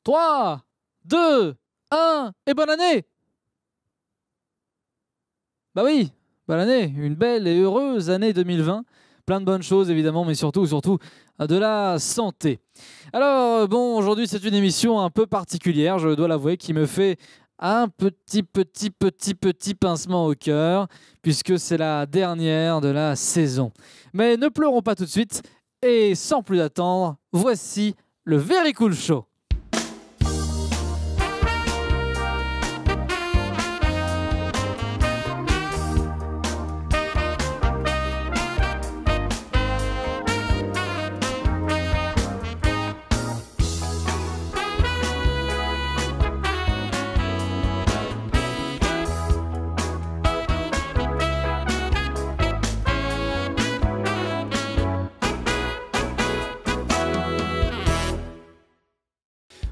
3, 2, 1 et bonne année! Bah oui, bonne année, une belle et heureuse année 2020. Plein de bonnes choses évidemment, mais surtout de la santé. Alors bon, aujourd'hui c'est une émission un peu particulière, je dois l'avouer, qui me fait un petit pincement au cœur, puisque c'est la dernière de la saison. Mais ne pleurons pas tout de suite, et sans plus attendre, voici le Very Cool Show.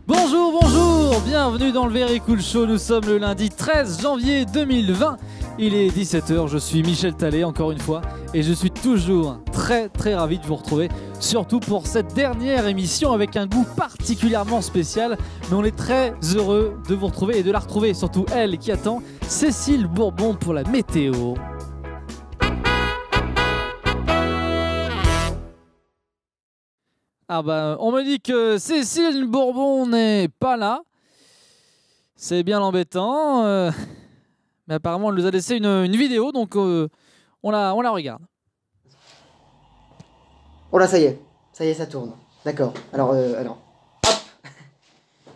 Bonjour, bienvenue dans le Very Cool Show. Nous sommes le lundi 13 janvier 2020. Il est 17h, je suis Michel Tallet encore une fois et je suis toujours très ravi de vous retrouver, surtout pour cette dernière émission avec un goût particulièrement spécial. Mais on est très heureux de vous retrouver et de la retrouver, surtout elle qui attend, Cécile Bourbon pour la météo. Ah bah, on me dit que Cécile Bourbon n'est pas là. C'est bien l'embêtant. Mais apparemment, elle nous a laissé une vidéo, donc on la regarde. Oh là, ça y est, ça tourne. D'accord. Alors, hop,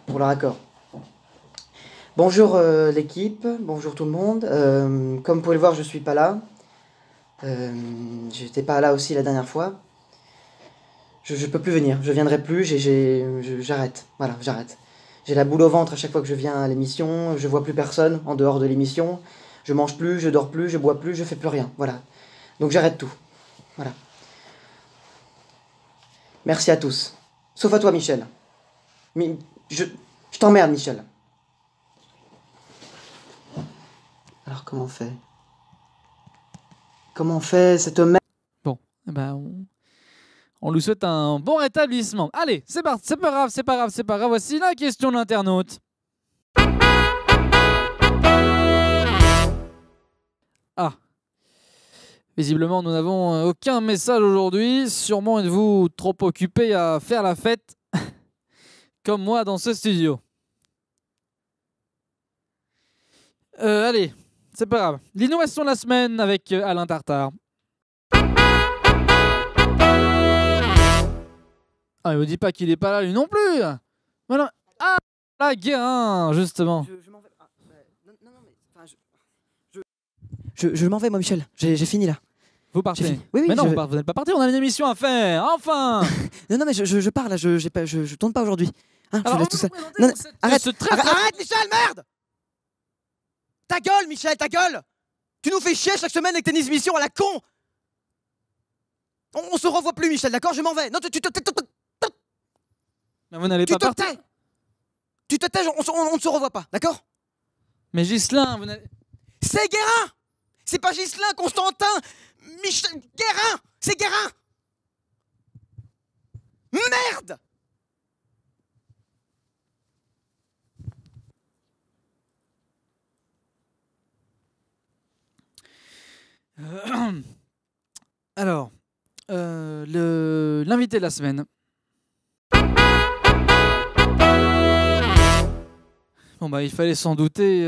pour le raccord. Bonjour l'équipe, bonjour tout le monde. Comme vous pouvez le voir, je suis pas là. J'étais pas là aussi la dernière fois. Je peux plus venir, je viendrai plus, j'arrête, voilà, j'arrête. J'ai la boule au ventre à chaque fois que je viens à l'émission, je vois plus personne en dehors de l'émission, je mange plus, je dors plus, je bois plus, je fais plus rien, voilà. Donc j'arrête tout, voilà. Merci à tous, sauf à toi Michel. Je t'emmerde Michel. Alors comment on fait? Comment on fait cette merde? Bon, eh ben on lui souhaite un bon rétablissement. Allez, c'est parti, c'est pas grave. Voici la question de l'internaute. Ah. Visiblement, nous n'avons aucun message aujourd'hui. Sûrement êtes-vous trop occupé à faire la fête, comme moi dans ce studio. Allez, c'est pas grave. L'innovation de la semaine avec Alain Tartare. Ah, il me dit pas qu'il est pas là, lui non plus. Voilà. Ah, là, Guérin, justement. Je m'en vais. Ah, non, mais. Enfin, je m'en vais, moi, Michel. J'ai fini là. Vous partez? Oui, mais non, vous n'êtes pas parti, on a une émission à faire, enfin. non, mais je pars là, je tourne pas aujourd'hui. Hein, Alors, je laisse tout ça. Non, arrête, arrête, Michel, merde! Ta gueule, Michel, ta gueule! Tu nous fais chier chaque semaine avec tes émissions à la con! On se revoit plus, Michel, d'accord? Je m'en vais. Non, Mais vous n'allez pas partir. Tu te tais, on ne se revoit pas, d'accord? Mais Ghislain, vous n'allez... C'est Guérin! C'est pas Ghislain, Constantin, Michel, Guérin! C'est Guérin! Merde! Alors, l'invité de la semaine. Bon bah il fallait s'en douter,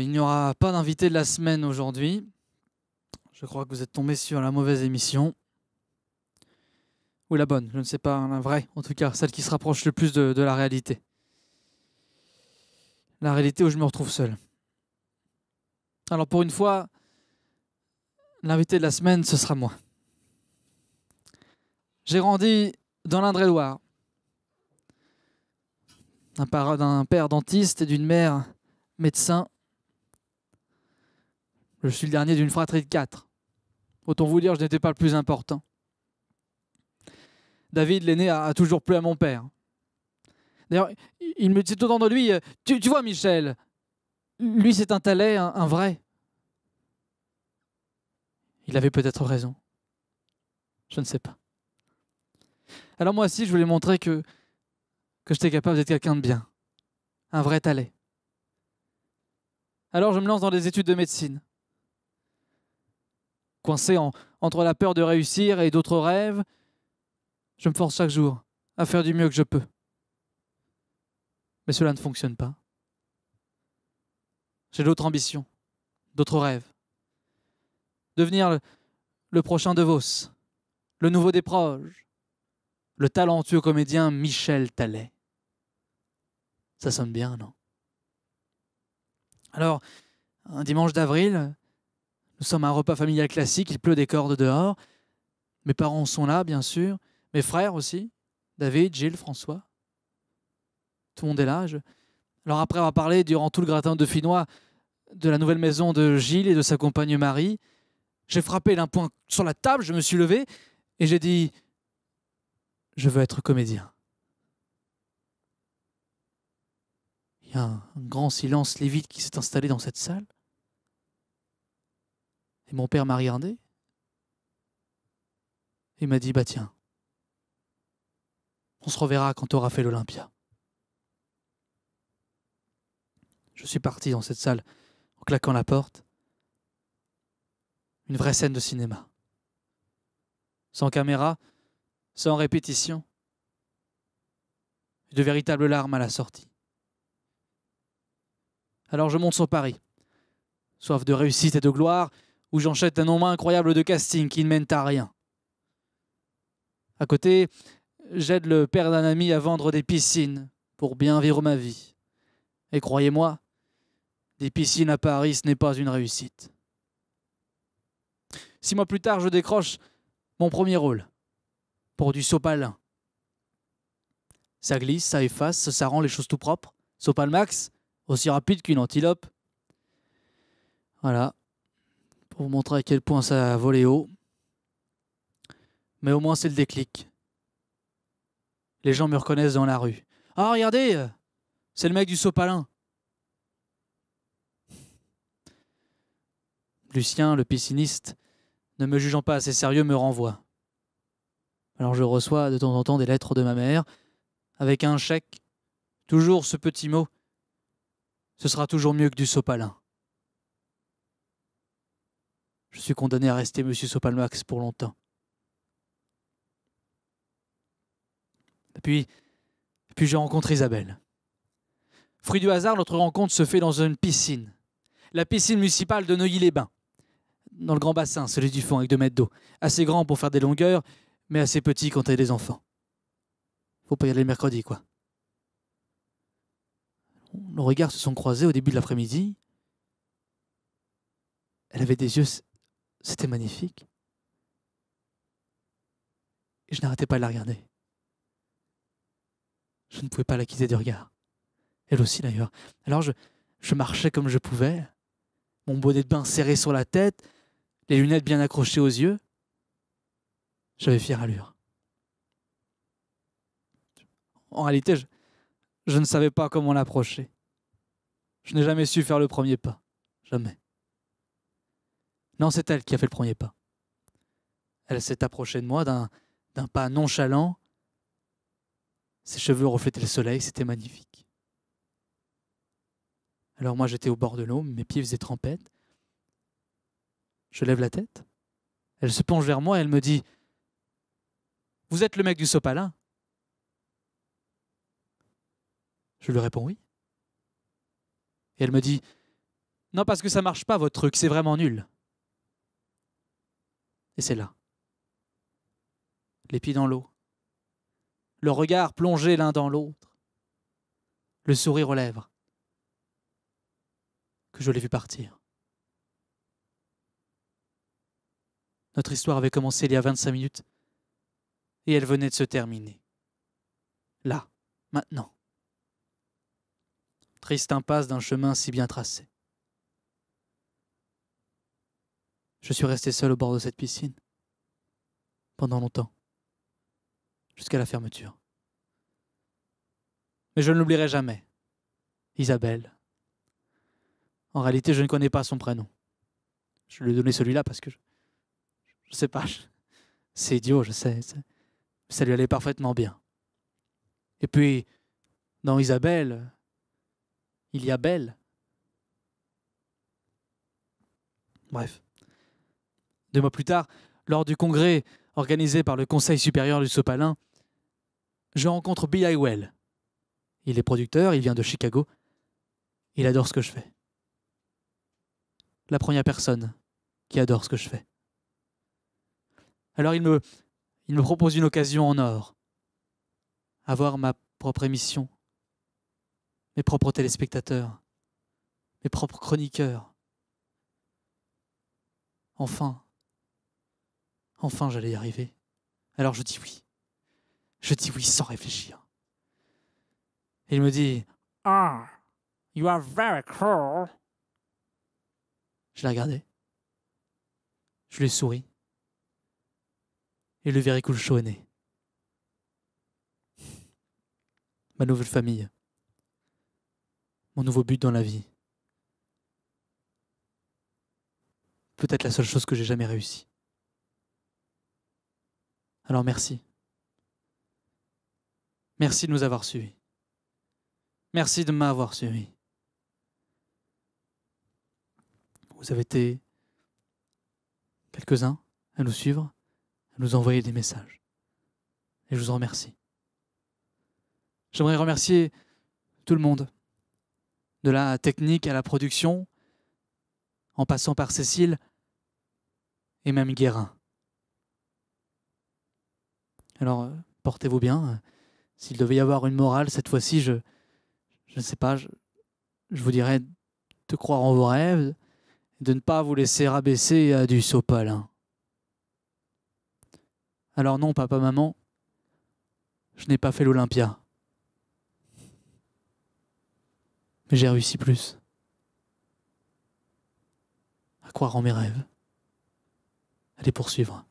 il n'y aura pas d'invité de la semaine aujourd'hui. Je crois que vous êtes tombé sur la mauvaise émission. Ou la bonne, je ne sais pas, la vraie, en tout cas, celle qui se rapproche le plus de la réalité. La réalité où je me retrouve seul. Alors pour une fois, l'invité de la semaine, ce sera moi. J'ai grandi dans l'Indre-et-Loire. D'un père dentiste et d'une mère médecin. Je suis le dernier d'une fratrie de 4. Autant vous dire, je n'étais pas le plus important. David, l'aîné, a toujours plu à mon père. D'ailleurs, il me dit tout le temps de lui, tu vois Michel, lui c'est un Talais, un vrai. Il avait peut-être raison. Je ne sais pas. Alors moi aussi, je voulais montrer que j'étais capable d'être quelqu'un de bien. un vrai Thalès. Alors je me lance dans des études de médecine. Coincé entre la peur de réussir et d'autres rêves, je me force chaque jour à faire du mieux que je peux. Mais cela ne fonctionne pas. J'ai d'autres ambitions, d'autres rêves. Devenir le prochain De Vos, le nouveau Desproges, le talentueux comédien Michel Thalès. Ça sonne bien, non? Alors, un dimanche d'avril, nous sommes à un repas familial classique, il pleut des cordes dehors. Mes parents sont là, bien sûr, mes frères aussi, David, Gilles, François. Tout le monde est là. Alors après avoir parlé durant tout le gratin de Dauphinois de la nouvelle maison de Gilles et de sa compagne Marie, j'ai frappé d'un poing sur la table, je me suis levé et j'ai dit « Je veux être comédien ». Il y a un grand silence lévite qui s'est installé dans cette salle. Et mon père m'a regardé. Il m'a dit « Bah tiens, on se reverra quand tu auras fait l'Olympia ». Je suis parti dans cette salle en claquant la porte. Une vraie scène de cinéma. Sans caméra, sans répétition. De véritables larmes à la sortie. Alors je monte sur Paris, soif de réussite et de gloire, où j'enchaîne un nombre incroyable de castings qui ne mènent à rien. À côté, j'aide le père d'un ami à vendre des piscines pour bien vivre ma vie. Et croyez-moi, des piscines à Paris, ce n'est pas une réussite. 6 mois plus tard, je décroche mon premier rôle pour du sopalin. Ça glisse, ça efface, ça rend les choses tout propres. Sopalmax, aussi rapide qu'une antilope. Voilà, pour vous montrer à quel point ça a volé haut. Mais au moins c'est le déclic. Les gens me reconnaissent dans la rue. « Ah, regardez, c'est le mec du sopalin !» Lucien, le pisciniste, ne me jugeant pas assez sérieux, me renvoie. Alors je reçois de temps en temps des lettres de ma mère, avec un chèque, toujours ce petit mot. Ce sera toujours mieux que du sopalin. Je suis condamné à rester Monsieur Sopalmax pour longtemps. Et puis j'ai rencontré Isabelle. Fruit du hasard, notre rencontre se fait dans une piscine. La piscine municipale de Neuilly-les-Bains. Dans le grand bassin, celui du fond, avec 2 mètres d'eau. Assez grand pour faire des longueurs, mais assez petit quand t'as des enfants. Faut pas y aller le mercredi, quoi. Nos regards se sont croisés au début de l'après-midi. Elle avait des yeux, c'était magnifique. Et je n'arrêtais pas de la regarder. Je ne pouvais pas la quitter du regard. Elle aussi, d'ailleurs. Alors je marchais comme je pouvais, mon bonnet de bain serré sur la tête, les lunettes bien accrochées aux yeux. J'avais fière allure. En réalité, je ne savais pas comment l'approcher. Je n'ai jamais su faire le premier pas. Jamais. Non, c'est elle qui a fait le premier pas. Elle s'est approchée de moi d'un pas nonchalant. Ses cheveux reflétaient le soleil, c'était magnifique. Alors moi, j'étais au bord de l'eau, mes pieds faisaient trempette. Je lève la tête. Elle se penche vers moi et elle me dit « Vous êtes le mec du sopalin ?» Je lui réponds « Oui ». Et elle me dit « Non, parce que ça marche pas votre truc, c'est vraiment nul. » Et c'est là. Les pieds dans l'eau. Le regard plongé l'un dans l'autre. Le sourire aux lèvres. Que je l'ai vu partir. Notre histoire avait commencé il y a 25 minutes et elle venait de se terminer. Là, maintenant. Triste impasse d'un chemin si bien tracé. Je suis resté seul au bord de cette piscine pendant longtemps, jusqu'à la fermeture. Mais je ne l'oublierai jamais. Isabelle. En réalité, je ne connais pas son prénom. Je lui ai donné celui-là parce que je sais pas. C'est idiot, je sais. Ça lui allait parfaitement bien. Et puis, dans Isabelle, Il y a Belle. Bref. 2 mois plus tard, lors du congrès organisé par le Conseil supérieur du Sopalin, je rencontre Bill Hywell. Il est producteur, il vient de Chicago. Il adore ce que je fais. La première personne qui adore ce que je fais. Alors il me propose une occasion en or. Avoir ma propre émission, mes propres téléspectateurs, mes propres chroniqueurs. Enfin j'allais y arriver. Alors je dis oui. Je dis oui sans réfléchir. Et il me dit « Ah, you are very cool. » Je l'ai regardé. Je lui ai souri. Et le Very Cool Show est né. Ma nouvelle famille. Mon nouveau but dans la vie. Peut-être la seule chose que j'ai jamais réussi. Alors merci. Merci de nous avoir suivis. Merci de m'avoir suivi. Vous avez été quelques-uns à nous suivre, à nous envoyer des messages. Et je vous en remercie. J'aimerais remercier tout le monde, de la technique à la production, en passant par Cécile et même Guérin. Alors, portez-vous bien. S'il devait y avoir une morale, cette fois-ci, je ne sais pas, je vous dirais de croire en vos rêves, de ne pas vous laisser rabaisser à du sopalin. Alors non, papa, maman, je n'ai pas fait l'Olympia. Mais j'ai réussi plus. À croire en mes rêves. À les poursuivre.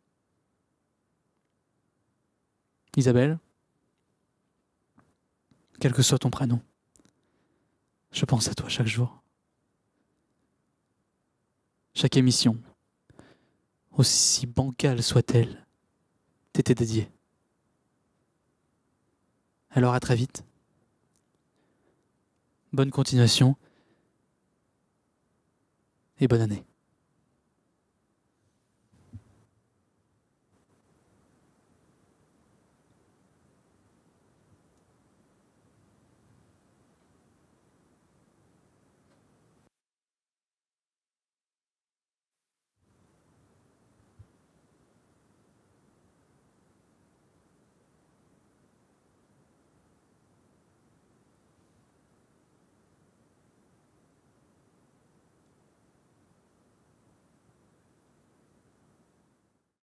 Isabelle, quel que soit ton prénom, je pense à toi chaque jour. Chaque émission, aussi bancale soit-elle, t'était dédiée. Alors à très vite. Bonne continuation et bonne année.